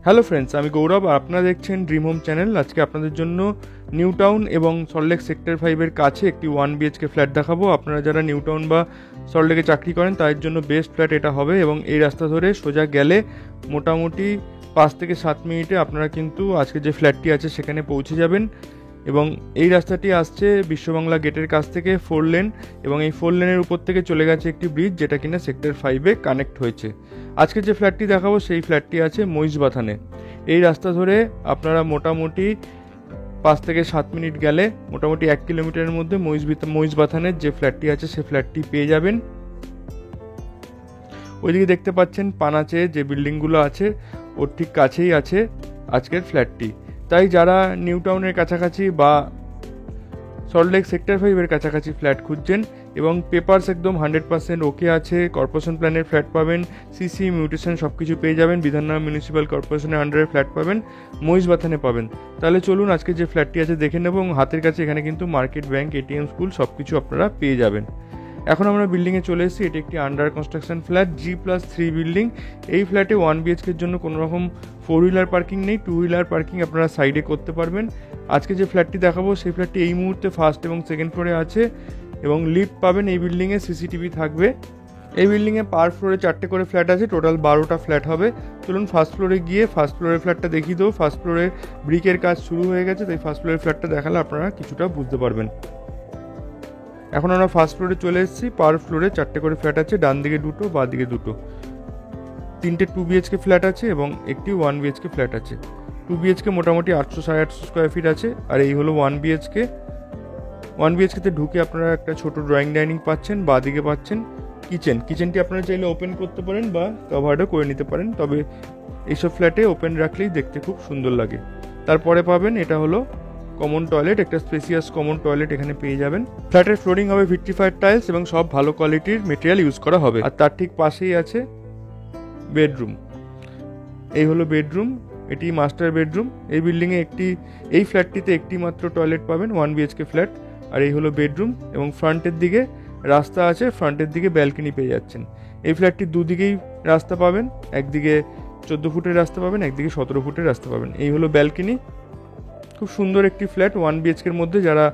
Hello friends, আমি গৌরব আর আপনারা দেখছেন ড্রিম হোম চ্যানেল। আজকে আপনাদের জন্য নিউ টাউন এবং সল্টলেক সেক্টর 5-এর কাছে একটি 1 BHK ফ্ল্যাট দেখাবো। আপনারা যারা নিউ টাউন বা সল্টলেকে চাকরি করেন তাদের জন্য বেস্ট ফ্ল্যাট এটা হবে এবং এই রাস্তা ধরে সোজা গেলে মোটামুটি 5 থেকে 7 মিনিটে আপনারা কিন্তু আজকে যে ফ্ল্যাটটি আছে সেখানে পৌঁছে যাবেন। এবং এই রাস্তাটি আসছে বিশ্ববাংলা গেটের কাছ থেকে 4 লেন এবং এই 4 লেনের উপর থেকে চলে গেছে একটি ব্রিজ, যেটা কিনা সেক্টর 5-এ কানেক্ট হয়েছে। আজকে যে ফ্ল্যাটটি দেখাবো সেই ফ্ল্যাটটি আছে মহিষবাথানে। এই রাস্তা ধরে আপনারা মোটামুটি 5 থেকে 7 মিনিট গেলে মোটামুটি 1 কিলোমিটারের মধ্যে মহিষবাথানের যে ফ্ল্যাটটি আছে সেই ফ্ল্যাটটি পেয়ে যাবেন। ওইদিকে দেখতে পাচ্ছেন পানাচে যে বিল্ডিংগুলো আছে ওর ঠিক কাছেই আছে আজকের ফ্ল্যাটটি। তাই যারা নিউ টাউনের কাছাকাছি বা সল্টলেক সেক্টর 5-এর কাছাকাছি ফ্ল্যাট খুঁজছেন এবং পেপারস একদম 100% ওকে আছে, কর্পোরেশন প্ল্যানের ফ্ল্যাট পাবেন, সিসি মিউটেশন সব কিছু পেয়ে যাবেন, বিধাননগর মিউনিসিপ্যাল কর্পোরেশনের আন্ডারে ফ্ল্যাট পাবেন, মহিষবাথানে পাবেন। তাহলে চলুন আজকে যে ফ্ল্যাটটি আছে দেখে নেব। এবং হাতের কাছে এখানে কিন্তু মার্কেট, ব্যাংক, এটিএম, স্কুল সব কিছু আপনারা পেয়ে যাবেন। এখন আমরা বিল্ডিংয়ে চলে এসেছি। এটি একটি under construction flat, G+3 building. এই ফ্ল্যাটে 1 BHKর জন্য কোনো রকম 4 হুইলার পার্কিং নেই, 2 হুইলার পার্কিং আপনারা সাইডে করতে পারবেন। আজকে যে ফ্ল্যাটটি দেখাবো সেই ফ্ল্যাটটি এই মুহূর্তে ফার্স্ট এবং সেকেন্ড ফ্লোরে আছে এবং লিফট পাবেন। এই বিল্ডিংয়ে সিসিটিভি থাকবে। এই বিল্ডিংয়ে পার ফ্লোরে 4টে করে ফ্ল্যাট আছে, টোটাল 12টা ফ্ল্যাট হবে। চলুন ফার্স্ট ফ্লোরে গিয়ে ফার্স্ট ফ্লোরের ফ্ল্যাটটা দেখিয়ে দেবো। ফার্স্ট ফ্লোরে ব্রিকের কাজ শুরু হয়ে গেছে, তাই ফার্স্ট ফ্লোরের ফ্ল্যাটটা দেখালে আপনারা কিছুটা বুঝতে পারবেন। এখন আমরা ফার্স্ট ফ্লোরে চলে এসেছি। পার ফ্লোরে 4টে করে ফ্ল্যাট আছে, ডান দিকে 2টো, বাঁ দিকে 2টো। 3টে 2 BHK ফ্ল্যাট আছে এবং একটি 1 BHK ফ্ল্যাট আছে। 2 BHK মোটামুটি 800-850 স্কোয়ার ফিট আছে, আর এই হলো 1 BHK। 1 BHKতে ঢুকে আপনারা একটা ছোট ড্রয়িং ডাইনিং পাচ্ছেন, বাঁ দিকে পাচ্ছেন কিচেনটি আপনারা চাইলে ওপেন করতে পারেন বা কভার্ডও করে নিতে পারেন, তবে এইসব ফ্ল্যাটে ওপেন রাখলেই দেখতে খুব সুন্দর লাগে। তারপরে পাবেন এটা হলো কমন টয়লেট, একটা স্পেসিয়াস কমন টয়লেট এখানে পেয়ে যাবেন। ফ্ল্যাটের ফ্লোরিং হবে ভিট্রিফাইড টাইলস এবং সব ভালো কোয়ালিটির মেটেরিয়াল ইউজ করা হবে। আর তার ঠিক পাশেই আছে বেডরুম। এই হলো বেডরুম, এটি মাস্টার বেডরুম। এই ফ্ল্যাটটিতে একটি মাত্র টয়লেট পাবেন, 1 BHK ফ্ল্যাট। আর এই হলো বেডরুম এবং ফ্রন্টের দিকে রাস্তা আছে, ফ্রন্টের দিকে ব্যালকনি পেয়ে যাচ্ছেন। এই ফ্ল্যাটটির দুদিকেই রাস্তা পাবেন, একদিকে 14 ফুটের রাস্তা পাবেন, একদিকে 17 ফুটের রাস্তা পাবেন। এই হলো ব্যালকনি। খুব সুন্দর একটি ফ্ল্যাট 1 BHKর মধ্যে। যারা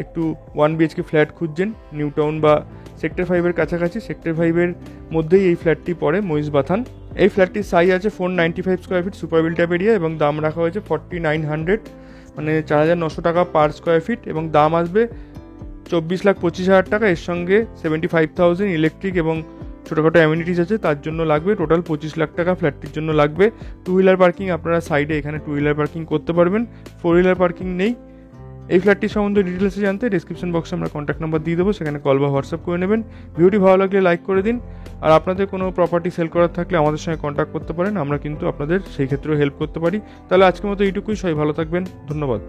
একটু 1 BHK ফ্ল্যাট খুঁজছেন নিউ টাউন বা সেক্টর 5-এর কাছাকাছি, সেক্টর 5-এর মধ্যেই এই ফ্ল্যাটটি পড়ে, মহিষবাথান। এই ফ্ল্যাটটির সাইজ আছে 495 square feet super built up area এবং দাম রাখা হয়েছে 4900, মানে 4900 টাকা পার স্কোয়ার ফিট এবং দাম আসবে 24,25,000 টাকা। এর সঙ্গে 75,000 ইলেকট্রিক এবং ছোটোখাটো অ্যামিনিটিস আছে, তার জন্য লাগবে টোটাল 25 লাখ টাকা ফ্ল্যাটটির জন্য লাগবে। 2 হুইলার পার্কিং আপনারা সাইডে এখানে 2 হুইলার পার্কিং করতে পারবেন, 4 হুইলার পার্কিং নেই। এই ফ্ল্যাটটির সম্বন্ধে ডিটেলসে জানতে ডিসক্রিপশন বক্সে আমরা কন্ট্যাক্ট নাম্বার দিয়ে দেবো, সেখানে কল বা হোয়াটসঅ্যাপ করে নেবেন। ভিডিওটি ভালো লাগলে লাইক করে দিন। আর আপনাদের কোনো প্রপার্টি সেল করার থাকলে আমাদের সঙ্গে কন্ট্যাক্ট করতে পারেন, আমরা কিন্তু আপনাদের সেই ক্ষেত্রেও হেল্প করতে পারি। তাহলে আজকের মতো এইটুকুই, সবাই ভালো থাকবেন, ধন্যবাদ।